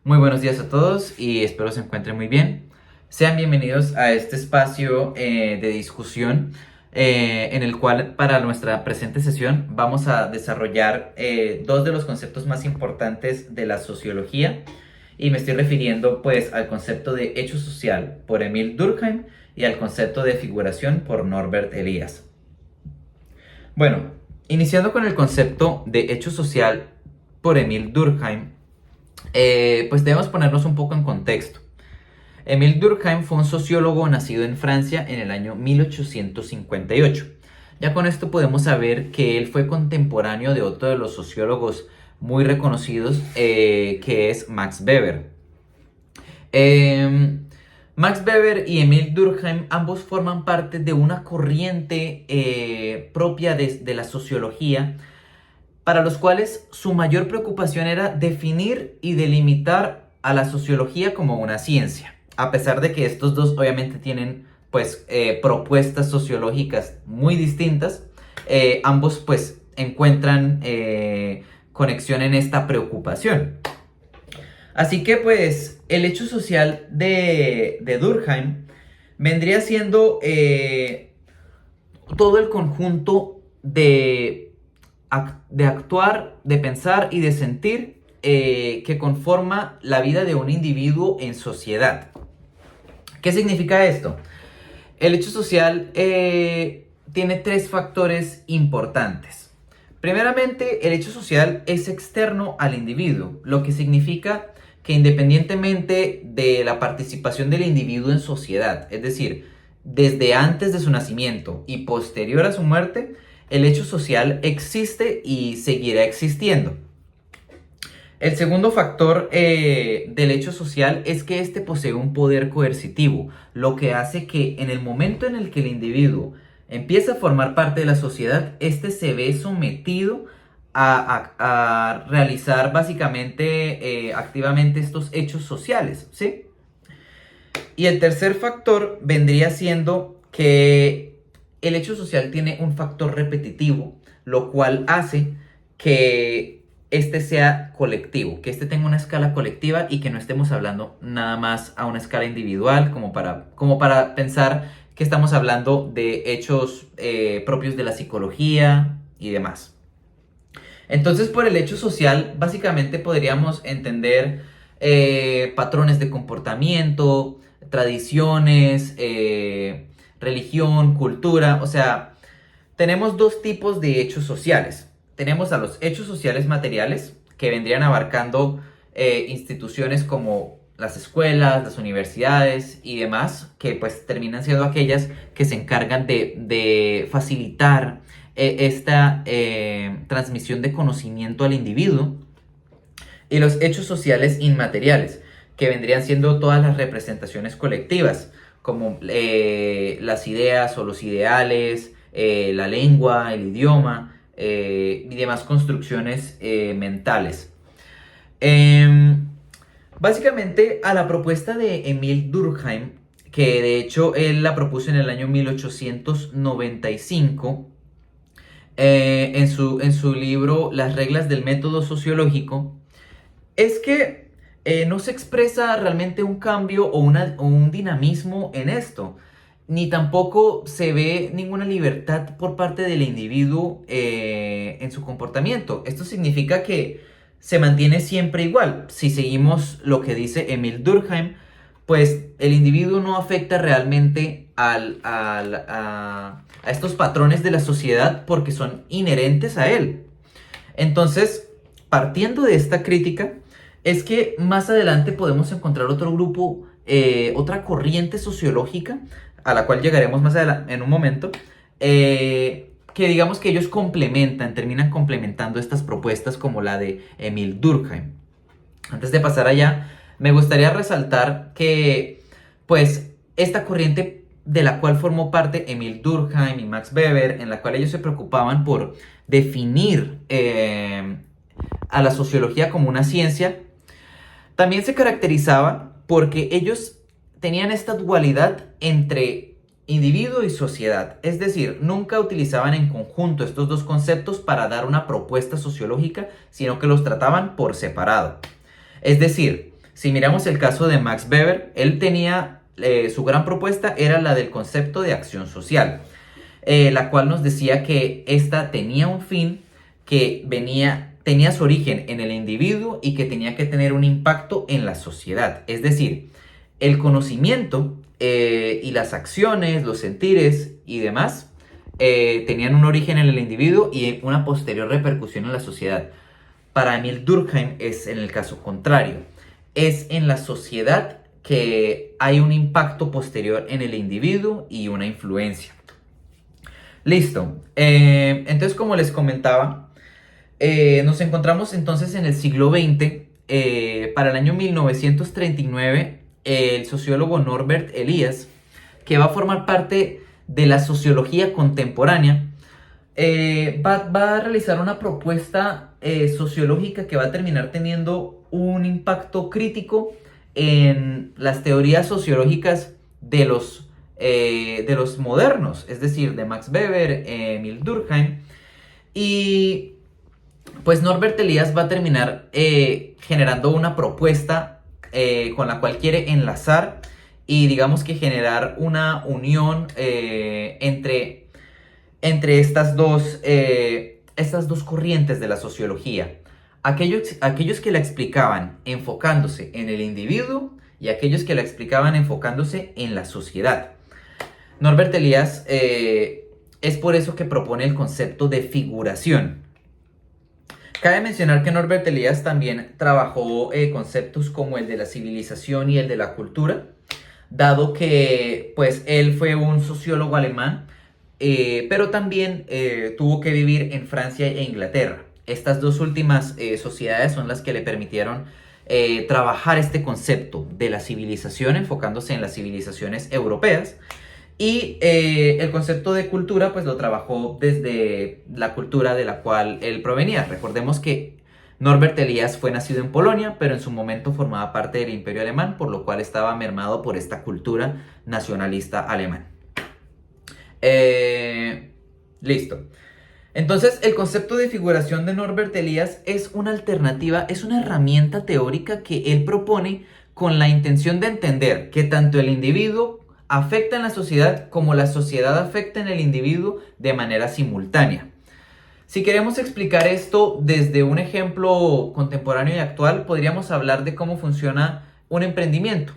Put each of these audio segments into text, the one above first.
Muy buenos días a todos y espero se encuentren muy bien. Sean bienvenidos a este espacio de discusión en el cual para nuestra presente sesión vamos a desarrollar dos de los conceptos más importantes de la sociología y me estoy refiriendo pues al concepto de hecho social por Emil Durkheim y al concepto de figuración por Norbert Elias. Bueno, iniciando con el concepto de hecho social por Emil Durkheim, pues debemos ponernos un poco en contexto. Emile Durkheim fue un sociólogo nacido en Francia en el año 1858. Ya con esto podemos saber que él fue contemporáneo de otro de los sociólogos muy reconocidos, que es Max Weber. Max Weber y Emile Durkheim ambos forman parte de una corriente propia de la sociología, para los cuales su mayor preocupación era definir y delimitar a la sociología como una ciencia, a pesar de que estos dos obviamente tienen pues propuestas sociológicas muy distintas. Ambos pues encuentran conexión en esta preocupación. Así que pues el hecho social de Durkheim vendría siendo todo el conjunto de actuar, de pensar y de sentir que conforma la vida de un individuo en sociedad. ¿Qué significa esto? El hecho social tiene tres factores importantes. Primeramente, el hecho social es externo al individuo, lo que significa que independientemente de la participación del individuo en sociedad, es decir, desde antes de su nacimiento y posterior a su muerte, el hecho social existe y seguirá existiendo. El segundo factor del hecho social es que éste posee un poder coercitivo, lo que hace que en el momento en el que el individuo empieza a formar parte de la sociedad, éste se ve sometido a realizar básicamente activamente estos hechos sociales, ¿sí? Y el tercer factor vendría siendo que el hecho social tiene un factor repetitivo, lo cual hace que este sea colectivo, que este tenga una escala colectiva y que no estemos hablando nada más a una escala individual, como para pensar que estamos hablando de hechos propios de la psicología y demás. Entonces, por el hecho social, básicamente podríamos entender patrones de comportamiento, tradiciones, religión, cultura. O sea, tenemos dos tipos de hechos sociales. Tenemos a los hechos sociales materiales, que vendrían abarcando instituciones como las escuelas, las universidades y demás, que pues terminan siendo aquellas que se encargan de facilitar esta transmisión de conocimiento al individuo. Y los hechos sociales inmateriales, que vendrían siendo todas las representaciones colectivas, como las ideas o los ideales, la lengua, el idioma y demás construcciones mentales. Básicamente, a la propuesta de Emil Durkheim, que de hecho él la propuso en el año 1895, en su libro Las reglas del método sociológico, es que no se expresa realmente un cambio o un dinamismo en esto, ni tampoco se ve ninguna libertad por parte del individuo en su comportamiento. Esto significa que se mantiene siempre igual. Si seguimos lo que dice Emil Durkheim, pues el individuo no afecta realmente a estos patrones de la sociedad porque son inherentes a él. Entonces, partiendo de esta crítica, es que más adelante podemos encontrar otro grupo, otra corriente sociológica, a la cual llegaremos más adelante en un momento, que digamos que ellos terminan complementando estas propuestas como la de Emil Durkheim. Antes de pasar allá, me gustaría resaltar que, pues, esta corriente de la cual formó parte Emil Durkheim y Max Weber, en la cual ellos se preocupaban por definir a la sociología como una ciencia, también se caracterizaba porque ellos tenían esta dualidad entre individuo y sociedad. Es decir, nunca utilizaban en conjunto estos dos conceptos para dar una propuesta sociológica, sino que los trataban por separado. Es decir, Si miramos el caso de Max Weber, él tenía, su gran propuesta era la del concepto de acción social, la cual nos decía que esta tenía un fin que tenía su origen en el individuo y que tenía que tener un impacto en la sociedad. Es decir, el conocimiento y las acciones, los sentires y demás tenían un origen en el individuo y una posterior repercusión en la sociedad. Para Emil Durkheim es en el caso contrario. Es en la sociedad que hay un impacto posterior en el individuo y una influencia. Listo. Entonces, como les comentaba, nos encontramos entonces en el siglo XX. Para el año 1939, el sociólogo Norbert Elias, que va a formar parte de la sociología contemporánea, va a realizar una propuesta sociológica que va a terminar teniendo un impacto crítico en las teorías sociológicas de los modernos, es decir, de Max Weber, Emil Durkheim. Y pues Norbert Elias va a terminar generando una propuesta con la cual quiere enlazar y digamos que generar una unión entre estas dos corrientes de la sociología. Aquellos que la explicaban enfocándose en el individuo y aquellos que la explicaban enfocándose en la sociedad. Norbert Elias es por eso que propone el concepto de figuración. Cabe mencionar que Norbert Elias también trabajó conceptos como el de la civilización y el de la cultura, dado que pues él fue un sociólogo alemán, pero también tuvo que vivir en Francia e Inglaterra. Estas dos últimas sociedades son las que le permitieron trabajar este concepto de la civilización, enfocándose en las civilizaciones europeas. Y el concepto de cultura, pues lo trabajó desde la cultura de la cual él provenía. Recordemos que Norbert Elias fue nacido en Polonia, pero en su momento formaba parte del Imperio Alemán, por lo cual estaba mermado por esta cultura nacionalista alemana. Listo. Entonces, el concepto de figuración de Norbert Elias es una alternativa, es una herramienta teórica que él propone con la intención de entender que tanto el individuo afecta en la sociedad como la sociedad afecta en el individuo de manera simultánea. Si queremos explicar esto desde un ejemplo contemporáneo y actual, podríamos hablar de cómo funciona un emprendimiento.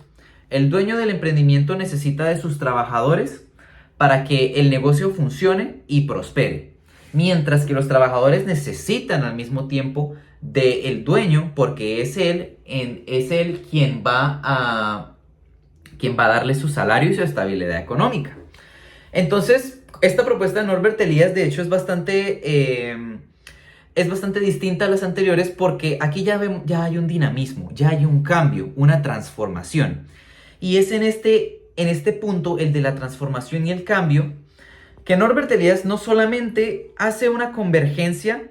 El dueño del emprendimiento necesita de sus trabajadores para que el negocio funcione y prospere, mientras que los trabajadores necesitan al mismo tiempo del dueño porque es él quien va a darle su salario y su estabilidad económica. Entonces, esta propuesta de Norbert Elias, de hecho, es bastante distinta a las anteriores porque aquí ya hay un dinamismo, ya hay un cambio, una transformación. Y es en este punto, el de la transformación y el cambio, que Norbert Elias no solamente hace una convergencia,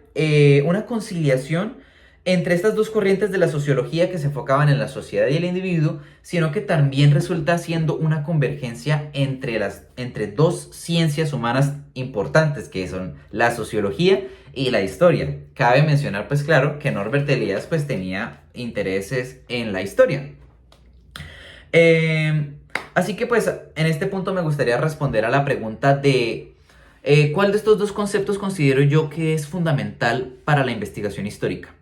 una conciliación entre estas dos corrientes de la sociología que se enfocaban en la sociedad y el individuo, sino que también resulta siendo una convergencia entre dos ciencias humanas importantes, que son la sociología y la historia. Cabe mencionar, pues claro, que Norbert Elias pues tenía intereses en la historia. Así que pues en este punto me gustaría responder a la pregunta de ¿cuál de estos dos conceptos considero yo que es fundamental para la investigación histórica?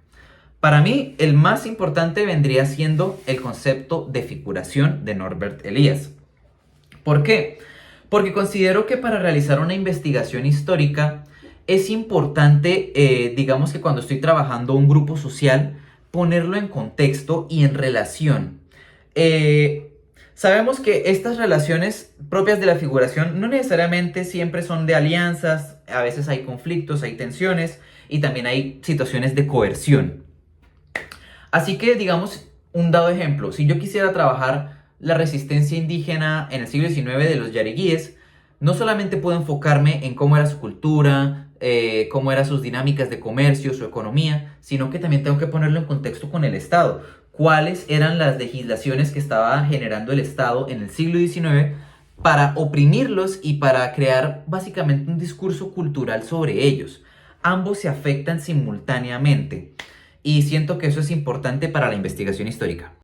Para mí, el más importante vendría siendo el concepto de figuración de Norbert Elias. ¿Por qué? Porque considero que para realizar una investigación histórica es importante, digamos que cuando estoy trabajando un grupo social, ponerlo en contexto y en relación. Sabemos que estas relaciones propias de la figuración no necesariamente siempre son de alianzas, a veces hay conflictos, hay tensiones y también hay situaciones de coerción. Así que, digamos, un dado ejemplo, si yo quisiera trabajar la resistencia indígena en el siglo XIX de los yariguíes, no solamente puedo enfocarme en cómo era su cultura, cómo eran sus dinámicas de comercio, su economía, sino que también tengo que ponerlo en contexto con el Estado. ¿Cuáles eran las legislaciones que estaba generando el Estado en el siglo XIX para oprimirlos y para crear básicamente un discurso cultural sobre ellos? Ambos se afectan simultáneamente. Y siento que eso es importante para la investigación histórica.